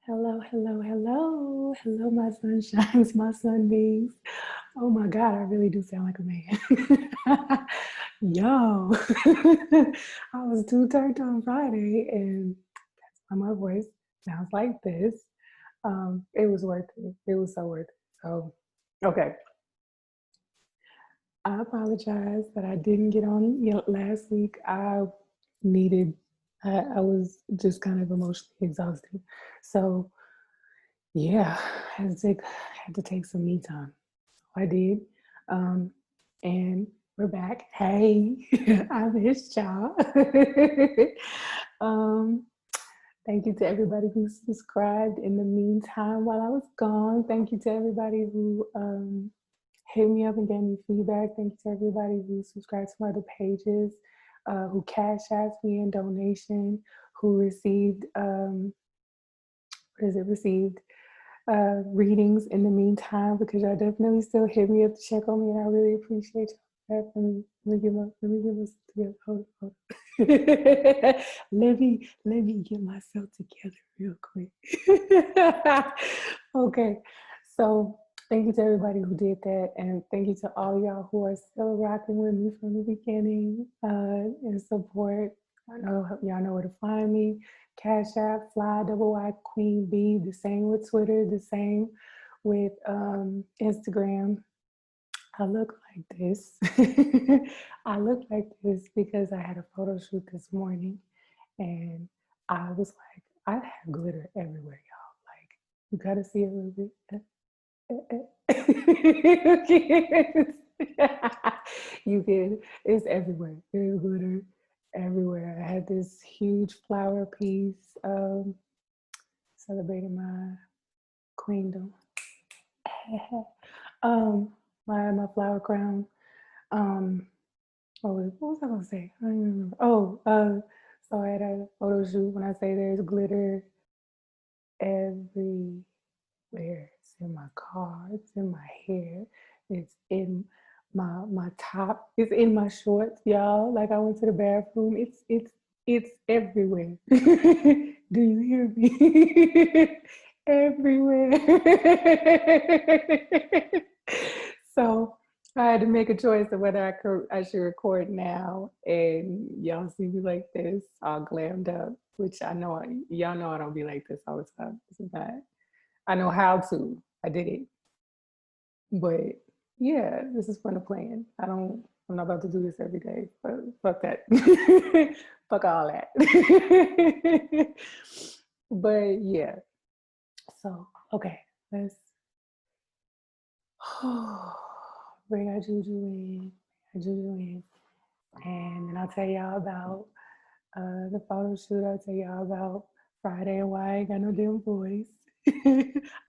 Hello, hello, hello. Hello, my sunshines, my sunbeams. Oh my God, I really do sound like a man. Yo, I was too turned on Friday, and that's why my voice sounds like this. It was worth it. It was so worth it. So, okay. I apologize that I didn't get on last week. Needed, I was just kind of emotionally exhausted. So, yeah, had to take some me time. I did. Um, and we're back. Hey, I missed y'all. um, Thank you to everybody who subscribed in the meantime while I was gone. Thank you to everybody who hit me up and gave me feedback. Thank you to everybody who subscribed to my other pages, who cash asked me in donation, who received what is it received readings in the meantime, because y'all definitely still hit me up to check on me, and I really appreciate y'all. Let me get myself together. Hold on. let me get myself together real quick. Okay, so thank you to everybody who did that, and thank you to all y'all who are still rocking with me from the beginning and support. I know y'all know where to find me. Cash App, Fly Double Y Queen B. The same with Twitter. The same with Instagram. I look like this. I look like this because I had a photo shoot this morning, and I was like, I have glitter everywhere, y'all. Like, you gotta see a little bit. You can, it's everywhere. There's glitter everywhere. I had this huge flower piece celebrating my queendom. um, my flower crown. Um, what was I gonna say? I don't even remember. So I had a photo shoot. When I say there's glitter everywhere, it's in my car, it's in my hair, it's in my top, it's in my shorts, y'all. Like I went to the bathroom. It's everywhere. Do you hear me? Everywhere. So I had to make a choice of whether I should record now and y'all see me like this, all glammed up, which y'all know I don't be like this all the time. This is not. I know how to. I did it, but yeah, this is fun to plan. I'm not about to do this every day. But fuck that. Fuck all that. But yeah. So okay, let's bring our juju in. Our juju in. And then I'll tell y'all about the photo shoot. I'll tell y'all about Friday and why I ain't got no damn voice. I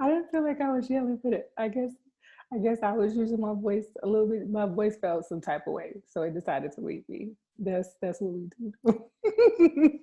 didn't feel like I was yelling, but I guess I was using my voice a little bit. My voice felt some type of way, so it decided to leave me. That's what we do.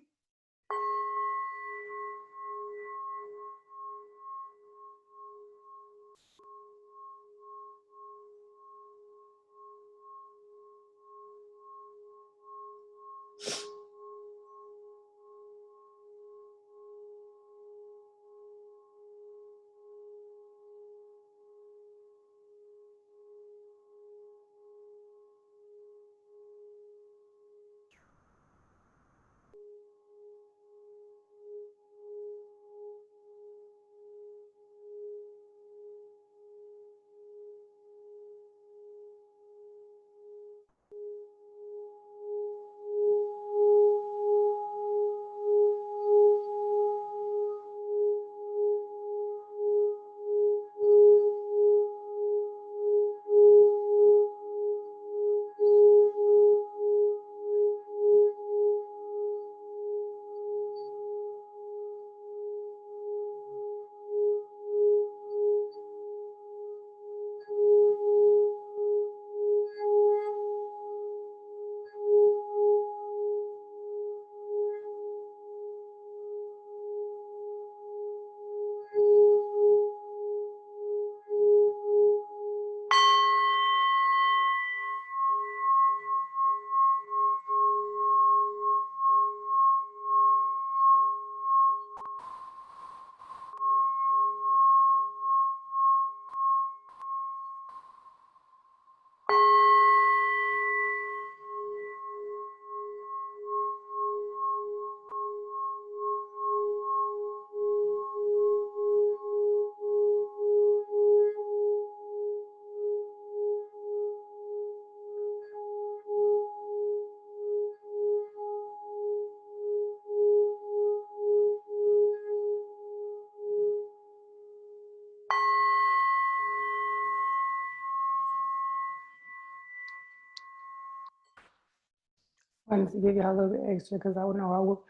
wanted to give y'all a little bit extra because I would know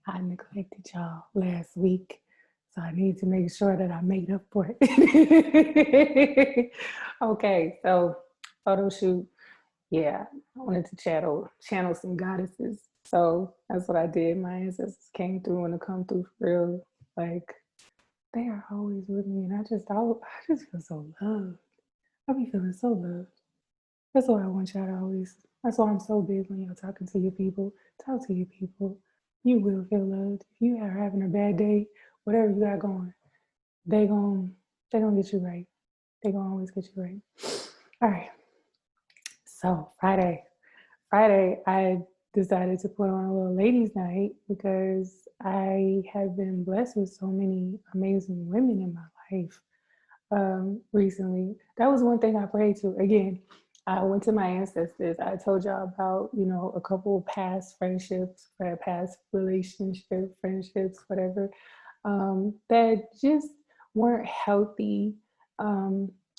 I neglected y'all last week. So I need to make sure that I made up for it. Okay, so photo shoot. Yeah, I wanted to channel some goddesses. So that's what I did. My ancestors came through and to come through for real. Like they are always with me, and I just feel so loved. I be feeling so loved. That's what I want y'all to always. That's why I'm so big when y'all talking to your people. Talk to your people. You will feel loved. If you are having a bad day, whatever you got going, they gon' they gonna get you right. They gonna always get you right. All right. So Friday, I decided to put on a little ladies' night because I have been blessed with so many amazing women in my life recently. That was one thing I prayed to. Again, I went to my ancestors. I told y'all about, a couple of past friendships, past relationship friendships, whatever, that just weren't healthy,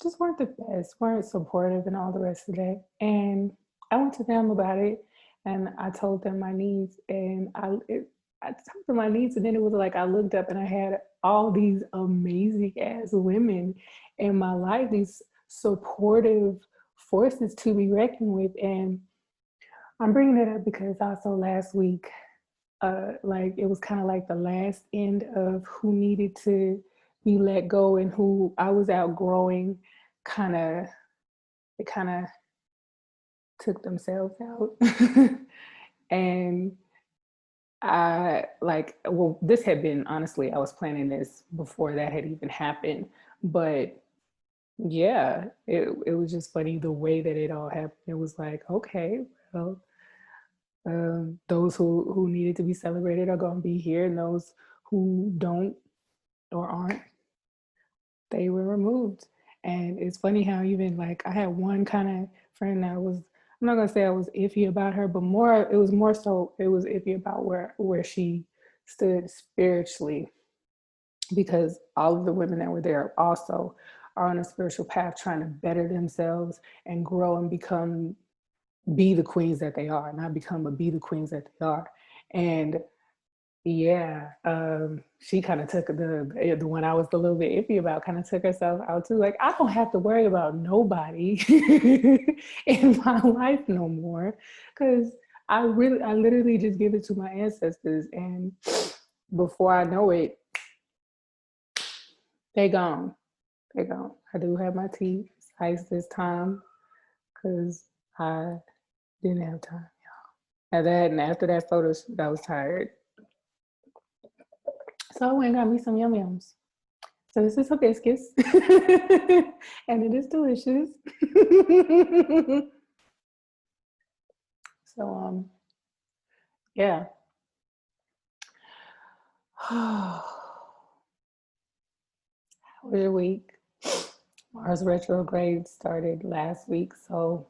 just weren't the best, weren't supportive and all the rest of that. And I went to them about it and I told them my needs and I told them my needs and then it was like I looked up and I had all these amazing ass women in my life, these supportive forces to be reckoned with. And I'm bringing it up because also last week, like it was kind of like the last end of who needed to be let go and who I was outgrowing. It kind of took themselves out, and this had been honestly, I was planning this before that had even happened, but yeah, it was just funny the way that it all happened. It was like, okay, well, those who needed to be celebrated are going to be here, and those who don't or aren't, they were removed. And it's funny how even like I had one kind of friend that was, I'm not gonna say I was iffy about her, but it was more so it was iffy about where she stood spiritually, because all of the women that were there also are on a spiritual path trying to better themselves and grow and be the queens that they are, not become, but be the queens that they are. And yeah, she kind of took the one I was a little bit iffy about, kind of took herself out too. Like, I don't have to worry about nobody in my life no more, because I literally just give it to my ancestors, and before I know it, they gone. They gone. I do have my teeth iced this time because I didn't have time, y'all. And after that photo shoot, I was tired. So I went and got me some yum yums. So this is hibiscus, and it is delicious. So yeah. How was your week? Mars retrograde started last week, so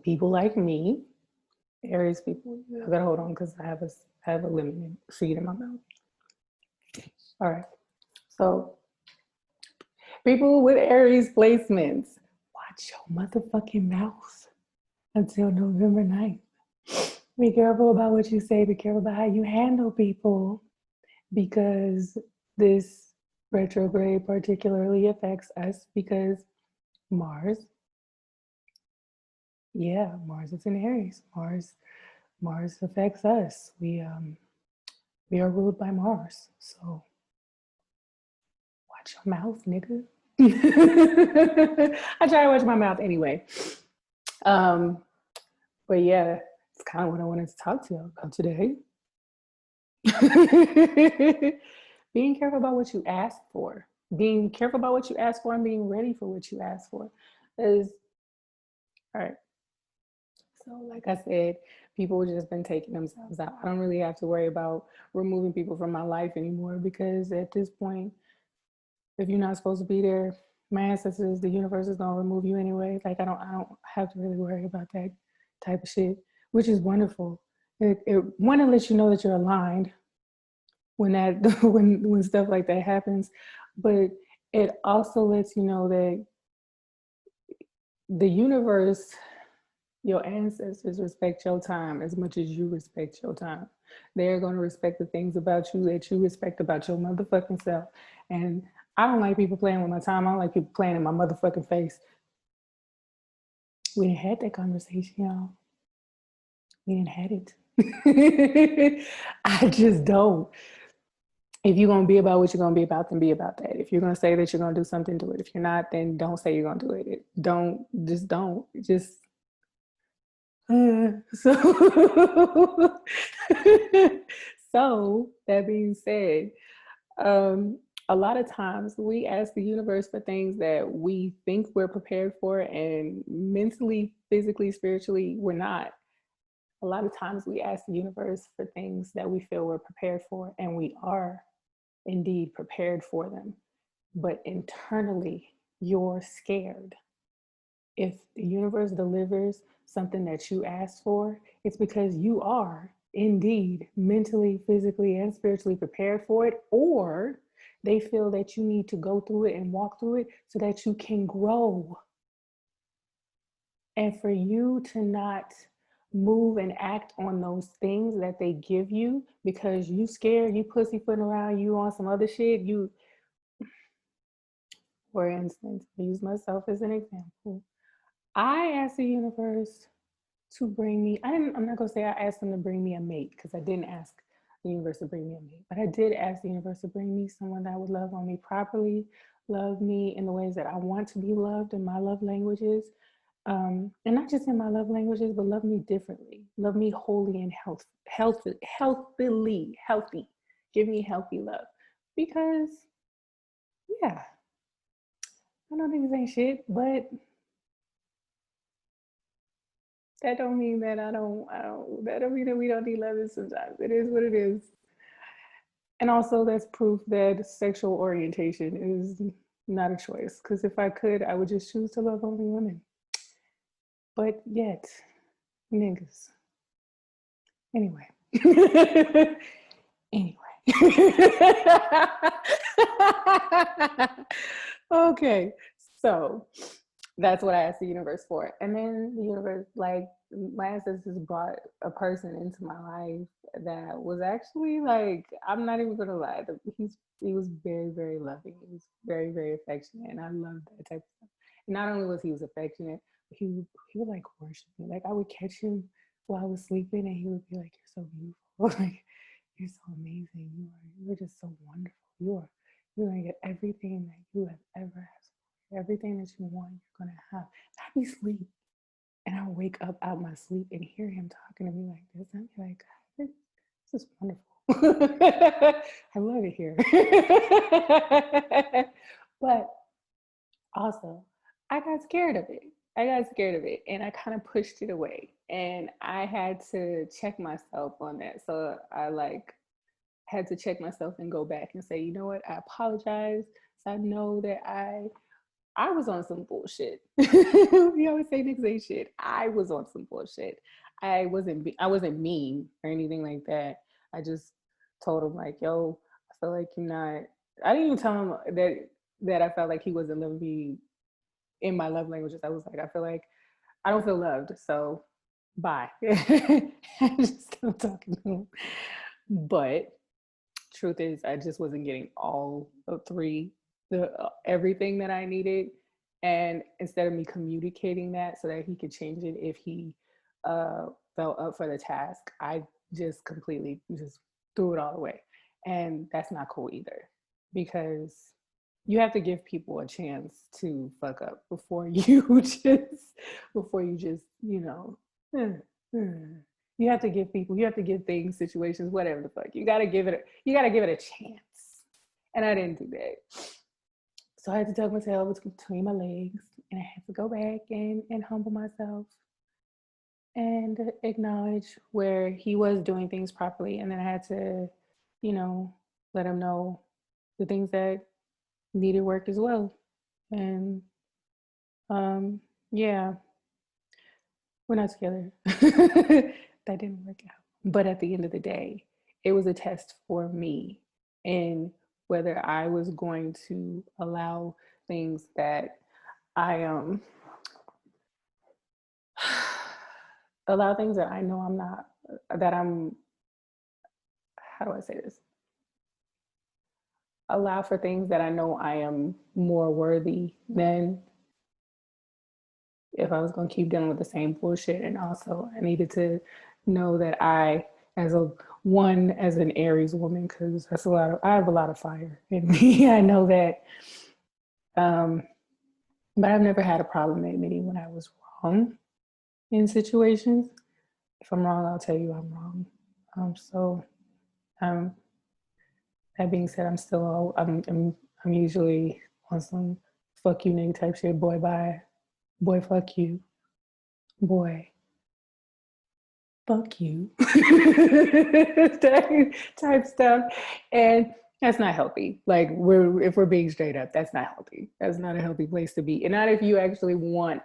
people like me, Aries people, I gotta hold on because I have a limited seed in my mouth. All right, so people with Aries placements, watch your motherfucking mouth until November 9th. Be careful about what you say, be careful about how you handle people, because this retrograde particularly affects us because Mars, Mars is in Aries. Mars affects us. We are ruled by Mars. So watch your mouth, nigga. I try to watch my mouth anyway. But yeah, it's kind of what I wanted to talk to you about today. Being careful about what you ask for. Being careful about what you ask for and being ready for what you ask for. Is all right. So, like I said, people have just been taking themselves out. I don't really have to worry about removing people from my life anymore, because at this point, if you're not supposed to be there, my ancestors, the universe is gonna remove you anyway. Like I don't have to really worry about that type of shit, which is wonderful. It want to let you know that you're aligned when when stuff like that happens, but it also lets you know that the universe Your ancestors respect your time as much as you respect your time. They're going to respect the things about you that you respect about your motherfucking self. And I don't like people playing with my time. I don't like people playing in my motherfucking face. We didn't had that conversation, y'all. We didn't had it. I just don't. If you're going to be about what you're going to be about, then be about that. If you're going to say that you're going to do something, do it. If you're not, then don't say you're going to do it. Don't. Just so so that being said, um, a lot of times we ask the universe for things that we think we're prepared for, and mentally, physically, spiritually, we're not. A lot of times we ask the universe for things that we feel we're prepared for, and we are indeed prepared for them. But internally, you're scared. If the universe delivers something that you asked for, it's because you are indeed mentally, physically, and spiritually prepared for it, or they feel that you need to go through it and walk through it so that you can grow. And for you to not move and act on those things that they give you because you scared, you pussyfooting around, you on some other shit, you, for instance, I use myself as an example. I asked the universe to bring me, I'm not gonna say I asked them to bring me a mate because I didn't ask the universe to bring me a mate, but I did ask the universe to bring me someone that would love on me properly, love me in the ways that I want to be loved in my love languages. And not just in my love languages, but love me differently, love me wholly and healthy. Give me healthy love. Because yeah, I know niggas ain't shit, but that don't mean that that don't mean that we don't need loving sometimes. It is what it is. And also that's proof that sexual orientation is not a choice. Because if I could, I would just choose to love only women. But yet, niggas. Anyway. Anyway. Okay. So that's what I asked the universe for. And then the universe, like, my ancestors brought a person into my life that was actually, like, I'm not even gonna lie, he was very, very loving. He was very, very affectionate, and I loved that type of stuff. And not only was he was affectionate, but he would like worship me. Like, I would catch him while I was sleeping, and he would be like, "You're so beautiful, like you're so amazing. You're just so wonderful. You're gonna get everything that you have ever asked for, everything that you want, you're gonna have." I'd be asleep, and I wake up out my sleep and hear him talking to me like this. And I'd be like, "God, this is wonderful. I love it here." But also, I got scared of it. I got scared of it and I kind of pushed it away. And I had to check myself on that. So I like had to check myself and go back and say, you know what, I apologize. So I know that I was on some bullshit. We always say niggas ain't shit. I was on some bullshit. I wasn't mean or anything like that. I just told him like, yo, I feel like you're not. I didn't even tell him that I felt like he wasn't loving me in my love languages. I was like, I feel like I don't feel loved, so bye. I just stopped talking to him. But truth is, I just wasn't getting all of three, the everything that I needed. And instead of me communicating that so that he could change it if he uh, felt up for the task, I just completely just threw it all away. And that's not cool either, because you have to give people a chance to fuck up before you just you have to give people, you have to give things, situations, whatever the fuck. You gotta give it a chance. And I didn't do that. So I had to tuck my tail between my legs, and I had to go back and humble myself and acknowledge where he was doing things properly. And then I had to, you know, let him know the things that needed work as well. And um, yeah, we're not together. That didn't work out. But at the end of the day, it was a test for me in whether I was going to allow things that I allow things that I know I'm not, that I'm, how do I say this? Allow for things that I know I am more worthy than if I was going to keep dealing with the same bullshit. And also, I needed to know that I, as a one, as an Aries woman, because that's a lot of, I have a lot of fire in me. I know that, um, but I've never had a problem admitting when I was wrong in situations. If I'm wrong, I'll tell you I'm wrong. So, um, that being said, I'm still, I'm usually on some fuck you nigga type shit. Boy, bye. Boy, fuck you. Boy, fuck you type stuff. And that's not healthy. Like if we're being straight up, that's not healthy. That's not a healthy place to be. And not if you actually want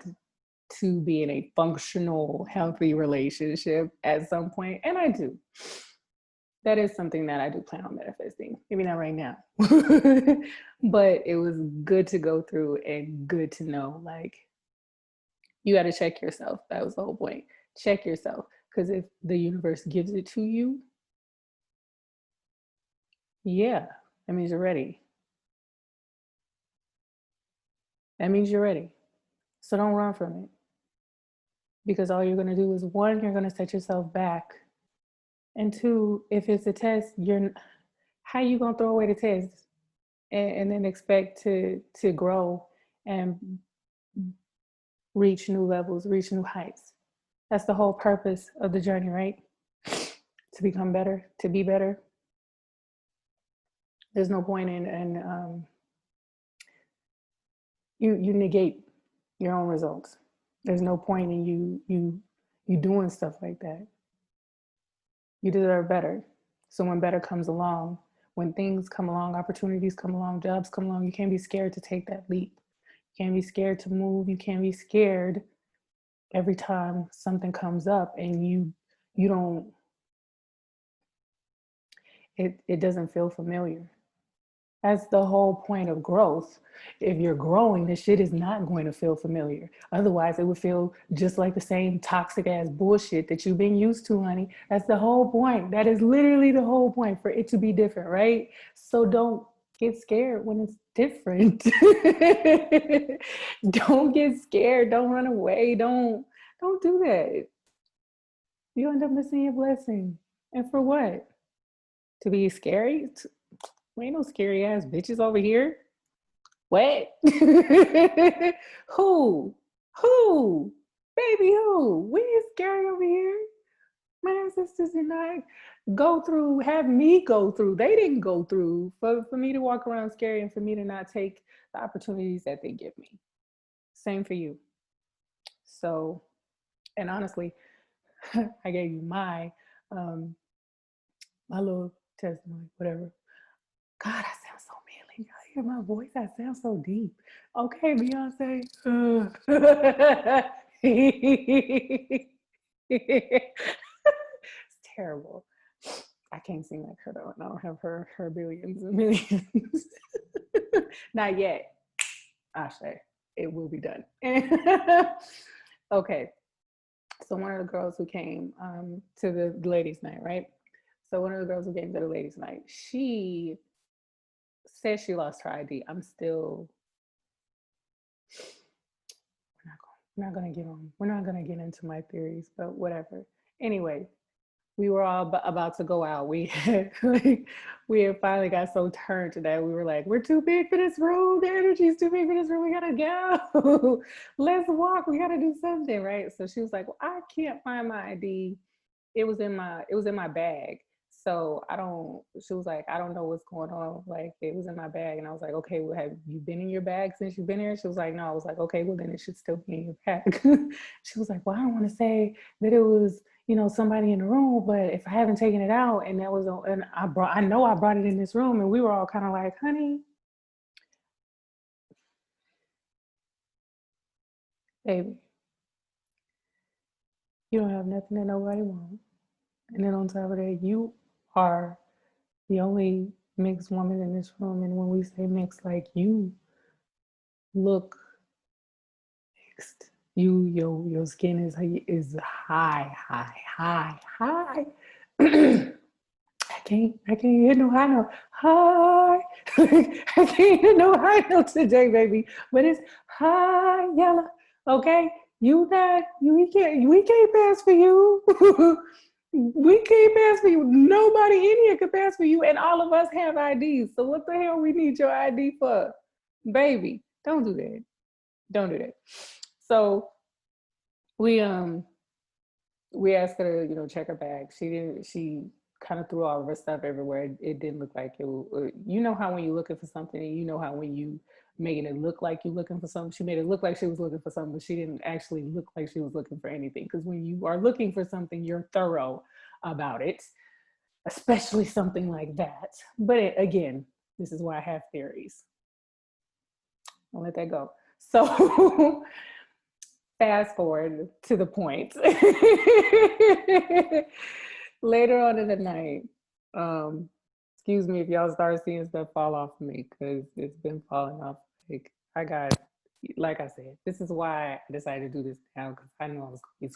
to be in a functional, healthy relationship at some point. And I do. That is something that I do plan on manifesting. Maybe not right now. But it was good to go through and good to know, like, you got to check yourself. That was the whole point. Check yourself. Because if the universe gives it to you, yeah, that means you're ready. That means you're ready. So don't run from it. Because all you're going to do is, one, you're going to set yourself back. And two, if it's a test, how you going to throw away the test and then expect to grow and reach new levels, reach new heights? That's the whole purpose of the journey, right? To become better, to be better. There's no point in you negate your own results. There's no point in you doing stuff like that. You deserve better. So when better comes along, when things come along, opportunities come along, jobs come along, you can't be scared to take that leap. You can't be scared to move. You can't be scared every time something comes up and you don't, it doesn't feel familiar. That's the whole point of growth. If you're growing, the shit is not going to feel familiar. Otherwise, it would feel just like the same toxic ass bullshit that you've been used to, honey. That's the whole point. That is literally the whole point, for it to be different, right? So don't get scared when it's different. Don't get scared. Don't run away. Don't do that. You end up missing your blessing. And for what? To be scary? We ain't no scary ass bitches over here. What? Who? Who? Baby, who? We ain't scary over here. My ancestors did not have me go through. They didn't go through for me to walk around scary and for me to not take the opportunities that they give me. Same for you. So, and honestly, I gave you my little testimony, whatever. God, I sound so manly. Y'all hear my voice? I sound so deep. Okay, Beyonce. It's terrible. I can't sing like her though. I don't have her billions and millions. Not yet. I say it will be done. Okay. So one of the girls who came to the ladies' night, right? So one of the girls who came to the ladies' night, she said she lost her ID. We're not gonna get on. We're not gonna get into my theories, but whatever. Anyway, we were all about to go out. We had finally got so turned to that we were like, we're too big for this room. The energy's too big for this room. We gotta go. Let's walk. We gotta do something, right? So she was like, well, I can't find my ID. It was in my bag. So she was like, I don't know what's going on. Like, it was in my bag. And I was like, okay, well, have you been in your bag since you've been here? She was like, no. I was like, okay, well, then it should still be in your bag. She was like, well, I don't want to say that it was, somebody in the room, but if I haven't taken it out and I know I brought it in this room, and we were all kind of like, honey, baby, you don't have nothing that nobody wants. And then on top of that, you are the only mixed woman in this room. And when we say mixed, like, you look mixed. Your skin is high, high, high, high. I can't hit no high note. High. I can't hit no high notes today, baby. But it's high yellow. Okay? We can't pass for you. We can't pass for you. Nobody in here can pass for you. And all of us have IDs. So what the hell we need your ID for? Baby, don't do that. Don't do that. So we we asked her to, check her bag. She kind of threw all of her stuff everywhere. It didn't look like it. You know how when you're looking for something, and you know how when you making it look like you're looking for something, she made it look like she was looking for something, but she didn't actually look like she was looking for anything. Because when you are looking for something, you're thorough about it, especially something like that. But again, this is why I have theories. I'll let that go. So fast forward to the point. Later on in the night, excuse me if y'all start seeing stuff fall off of me, because it's been falling off. Like I said, this is why I decided to do this now, because I know I was going to be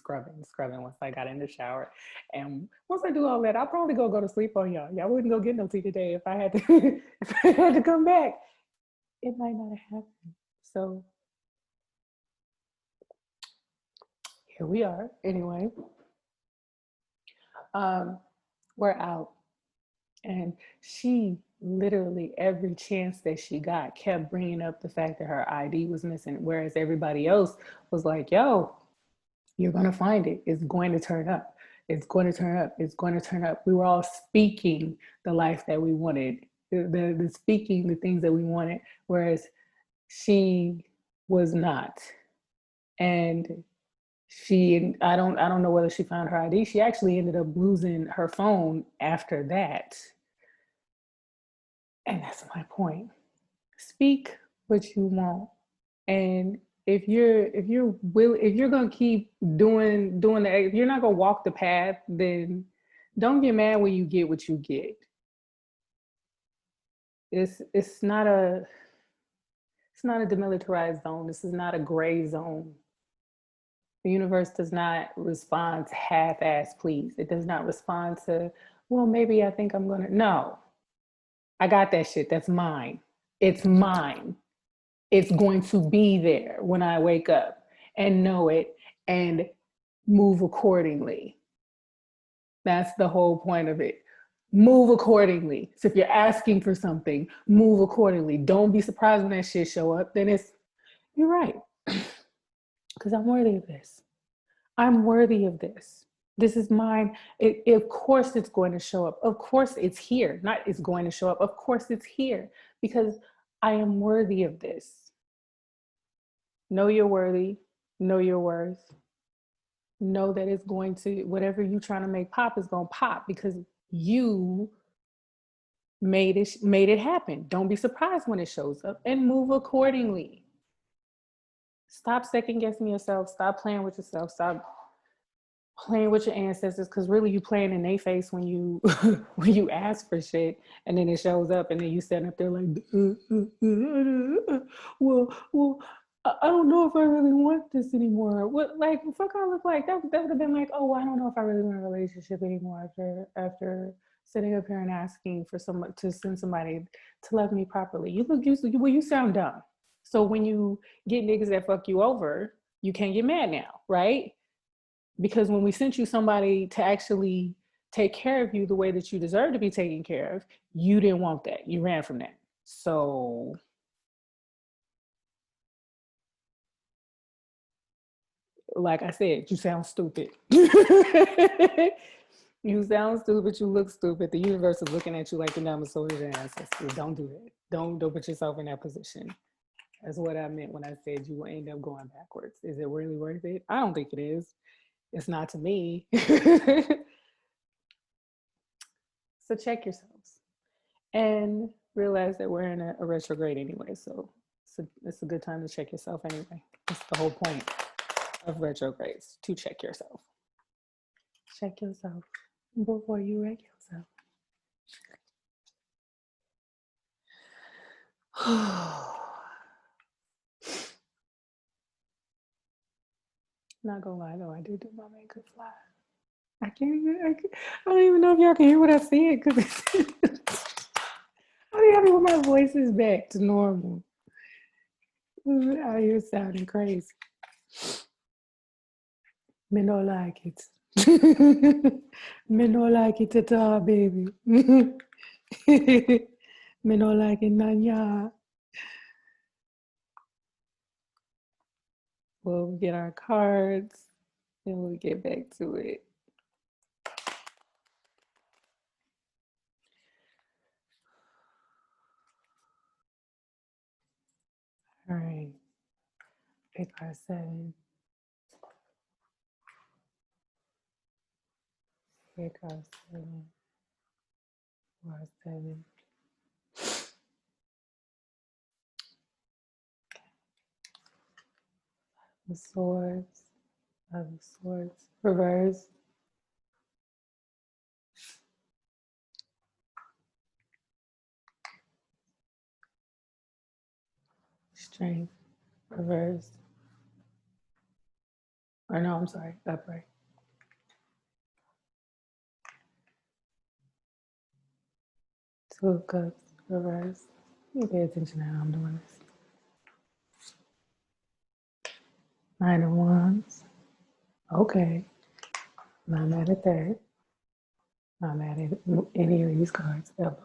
scrubbing once I got in the shower. And once I do all that, I'll probably go to sleep on y'all. Y'all wouldn't go get no tea today if I had to, if I had to come back. It might not have happened. So here we are. Anyway, we're out. And she literally, every chance that she got, kept bringing up the fact that her ID was missing, whereas everybody else was like, yo, you're going to find it. It's going to turn up. It's going to turn up. It's going to turn up. We were all speaking the life that we wanted, the speaking the things that we wanted, whereas she was not. And I don't know whether she found her ID. She actually ended up losing her phone after that. And that's my point. Speak what you want. And if you're gonna keep if you're not gonna walk the path, then don't get mad when you get what you get. It's not a demilitarized zone. This is not a gray zone. The universe does not respond to half-ass please. It does not respond to, well, maybe I think I'm gonna. No, I got that shit. That's mine. It's mine. It's going to be there when I wake up and know it and move accordingly. That's the whole point of it. Move accordingly. So if you're asking for something, move accordingly. Don't be surprised when that shit show up. Then you're right. Because I'm worthy of this. I'm worthy of this. This is mine. Of course it's going to show up. Of course it's here. Not it's going to show up. Of course it's here because I am worthy of this. Know you're worthy. Know your worth. Know that it's going to, whatever you're trying to make pop is going to pop because you made it happen. Don't be surprised when it shows up and move accordingly. Stop second guessing yourself. Stop playing with yourself. Stop playing with your ancestors, because really you playing in their face when you when you ask for shit and then it shows up and then you stand up there like well I don't know if I really want this anymore. What, like, fuck, I look like that would have been like, oh, I don't know if I really want a relationship anymore after sitting up here and asking for someone to send somebody to love me properly. You sound dumb. So when you get niggas that fuck you over, you can't get mad now, right? Because when we sent you somebody to actually take care of you the way that you deserve to be taken care of, you didn't want that. You ran from that. So like I said, you sound stupid. You sound stupid, you look stupid. The universe is looking at you like the numbers so your ancestors. Don't do that. Don't put yourself in that position. That's what I meant when I said you will end up going backwards. Is it really worth it? I don't think it is. It's not to me. So check yourselves and realize that we're in a retrograde anyway. So it's a good time to check yourself anyway. That's the whole point of retrogrades, to check yourself. Check yourself before you wreck yourself. Not gonna lie though, I did do my makeup fly. I don't even know if y'all can hear what I said because I don't even when my voice is back to normal. Out here sounding crazy. Me no like it. Me no like it at all, baby. Me no like it, nanya. We'll get our cards and we'll get back to it. All right. Pick our 7. Pick our 7. Our 7. The swords. Of the swords. Reverse. Strength. Reverse. Or no, I'm sorry. Upright. Two of Cups. Reverse. You pay attention to how I'm doing this. 9 of Wands. Okay. Not mad at that. Not mad at any of these cards ever.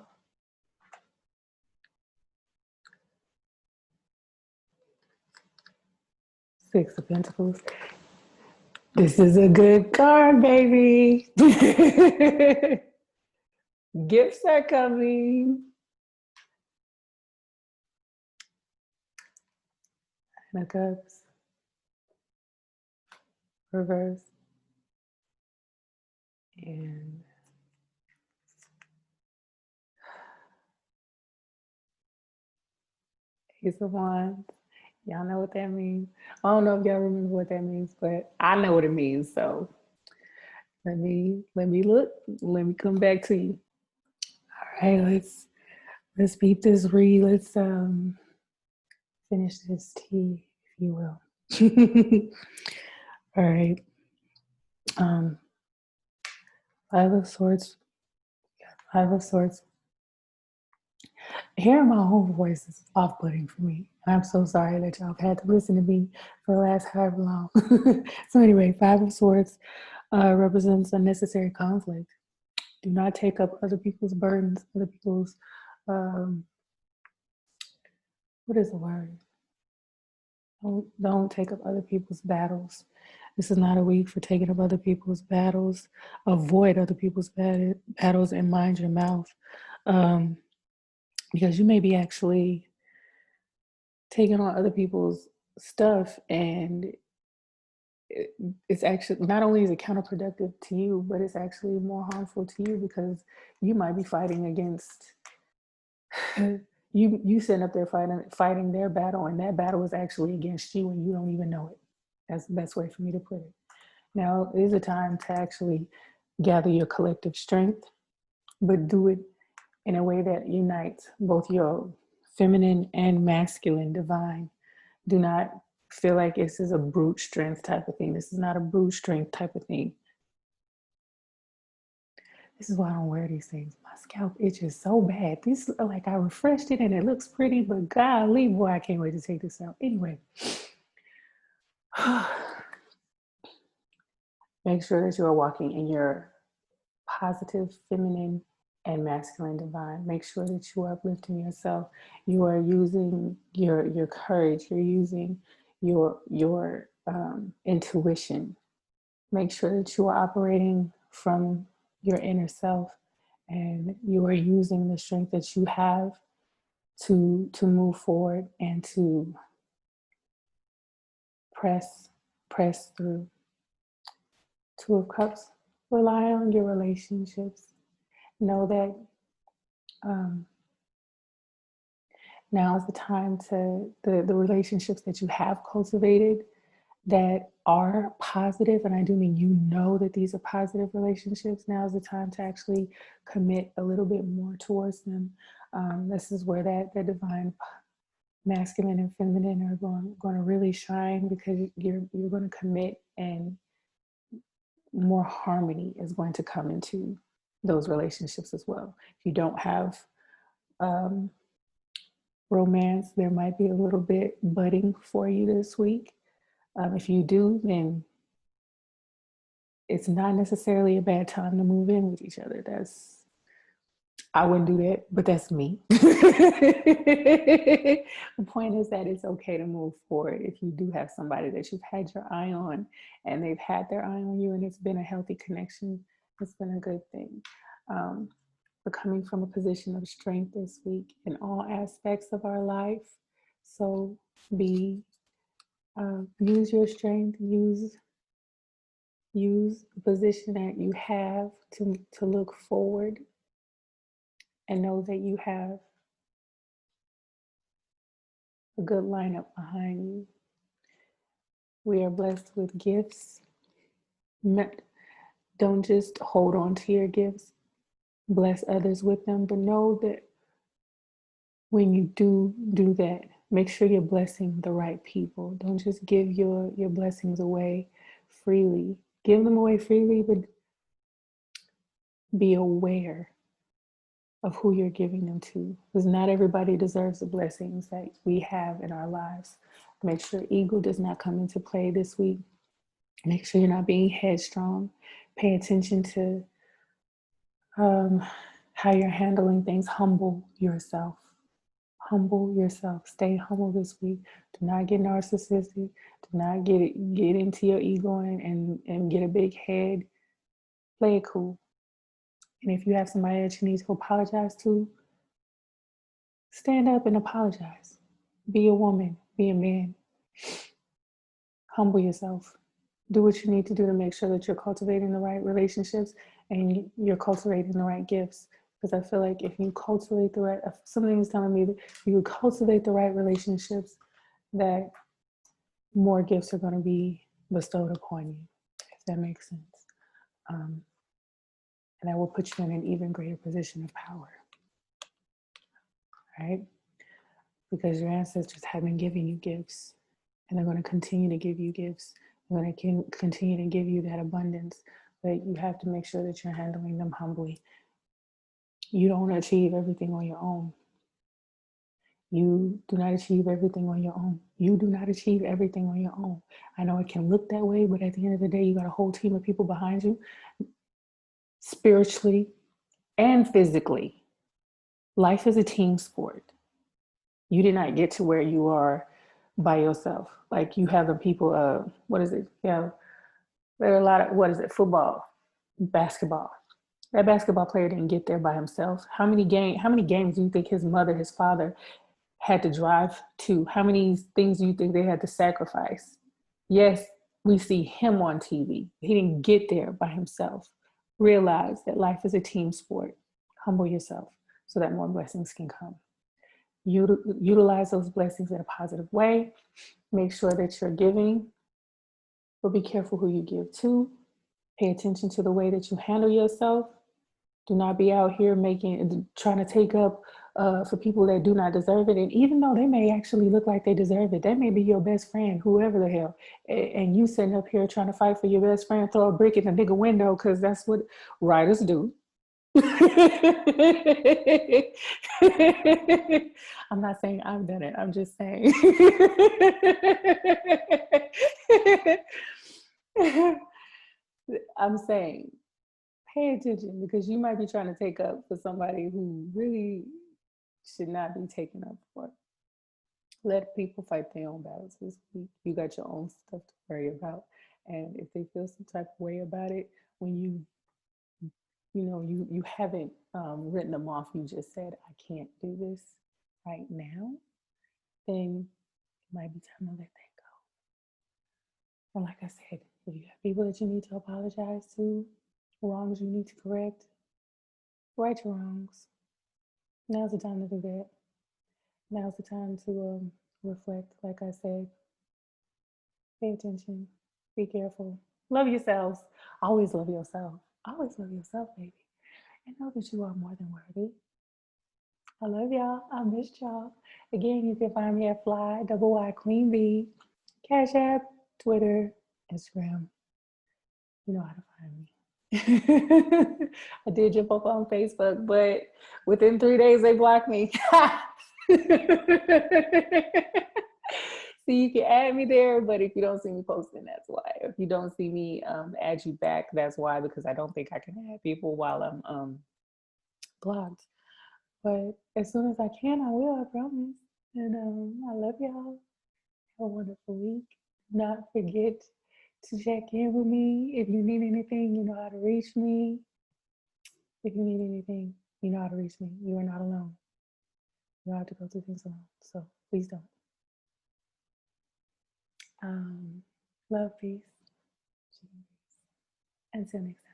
6 of Pentacles. This is a good card, baby. Gifts are coming. 9 of Cups. Reverse. And Ace of Wands. Y'all know what that means. I don't know if y'all remember what that means, but I know what it means. So let me look. Let me come back to you. All right, let's beat this read. Let's finish this tea, if you will. All right. 5 of Swords. 5 of Swords. Hearing my own voice is off-putting for me. I'm so sorry that y'all have had to listen to me for the last however long. So anyway, 5 of Swords represents unnecessary conflict. Do not take up other people's burdens, other people's, what is the word? Don't take up other people's battles. This is not a week for taking up other people's battles. Avoid other people's battles and mind your mouth. Because you may be actually taking on other people's stuff, and it's actually not only is it counterproductive to you, but it's actually more harmful to you because you might be fighting against you sitting up there fighting their battle, and that battle is actually against you and you don't even know it. That's the best way for me to put it. Now is a time to actually gather your collective strength, but do it in a way that unites both your feminine and masculine divine. Do not feel like this is a brute strength type of thing. This is not a brute strength type of thing. This is why I don't wear these things. My scalp itches so bad. This, like, I refreshed it and it looks pretty, but golly, boy, I can't wait to take this out. Anyway, make sure that you are walking in your positive, feminine, and masculine divine. Make sure that you are uplifting yourself. You are using your courage. You're using your intuition. Make sure that you are operating from your inner self, and you are using the strength that you have to move forward and to press through. 2 of Cups. Rely on your relationships. Know that now is the time to the relationships that you have cultivated that are positive, and I do mean that these are positive relationships. Now is the time to actually commit a little bit more towards them. This is where that divine masculine and feminine are going to really shine, because you're going to commit and more harmony is going to come into those relationships as well. If you don't have romance, there might be a little bit budding for you this week. If you do, then it's not necessarily a bad time to move in with each other. I wouldn't do that, but that's me. The point is that it's okay to move forward if you do have somebody that you've had your eye on and they've had their eye on you and it's been a healthy connection. It's been a good thing. We're coming from a position of strength this week in all aspects of our life. So use your strength, use the position that you have to look forward and know that you have a good lineup behind you. We are blessed with gifts. Don't just hold on to your gifts, bless others with them, but know that when you do that, make sure you're blessing the right people. Don't just give your blessings away freely. Give them away freely, but be aware of who you're giving them to, because not everybody deserves the blessings that we have in our lives. Make sure ego does not come into play this week. Make sure you're not being headstrong. Pay attention to how you're handling things. Humble yourself. Humble yourself. Stay humble this week. Do not get narcissistic. Do not get into your ego and get a big head. Play it cool. And if you have somebody that you need to apologize to, stand up and apologize. Be a woman. Be a man. Humble yourself. Do what you need to do to make sure that you're cultivating the right relationships and you're cultivating the right gifts. Because I feel like if you cultivate the right, something is telling me that if you cultivate the right relationships, that more gifts are going to be bestowed upon you, if that makes sense. And that will put you in an even greater position of power, right? Because your ancestors have been giving you gifts, and they're going to continue to give you gifts. They're going to continue to give you that abundance, but you have to make sure that you're handling them humbly. You don't achieve everything on your own. You do not achieve everything on your own. You do not achieve everything on your own. I know it can look that way, but at the end of the day, you got a whole team of people behind you, spiritually and physically. Life is a team sport. You did not get to where you are by yourself. Like you have the people, what is it? Yeah, there are a lot of, football, basketball. That basketball player didn't get there by himself. How many games do you think his mother, his father had to drive to? How many things do you think they had to sacrifice? Yes, we see him on TV. He didn't get there by himself. Realize that life is a team sport. Humble yourself so that more blessings can come. Utilize those blessings in a positive way. Make sure that you're giving, but be careful who you give to. Pay attention to the way that you handle yourself. Do not be out here trying to take up for people that do not deserve it. And even though they may actually look like they deserve it, that may be your best friend, whoever the hell. And you sitting up here trying to fight for your best friend, throw a brick in the nigga window, because that's what writers do. I'm not saying I've done it. I'm just saying. I'm saying pay attention, because you might be trying to take up for somebody who really should not be taken up for. Let people fight their own battles this week. You got your own stuff to worry about. And if they feel some type of way about it, when you haven't written them off, you just said, I can't do this right now, then it might be time to let that go. And like I said, if you have people that you need to apologize to, wrongs you need to correct, right your wrongs. Now's the time to do that. Now's the time to reflect, like I said. Pay attention. Be careful. Love yourselves. Always love yourself. Always love yourself, baby. And know that you are more than worthy. I love y'all. I missed y'all. Again, you can find me at Fly Double Y Queen Bee, Cash App, Twitter, Instagram. you know how to find me. I did jump up on Facebook, but within 3 days they blocked me. So you can add me there, but if you don't see me posting, that's why. If you don't see me add you back, that's why, because I don't think I can add people while I'm blocked. But as soon as I can, I will, I promise. And I love y'all. Have a wonderful week. Not forget to check in with me. If you need anything, you know how to reach me. If you need anything, you know how to reach me. You are not alone. You don't have to go through things alone. So please don't. Love, peace. Until next time.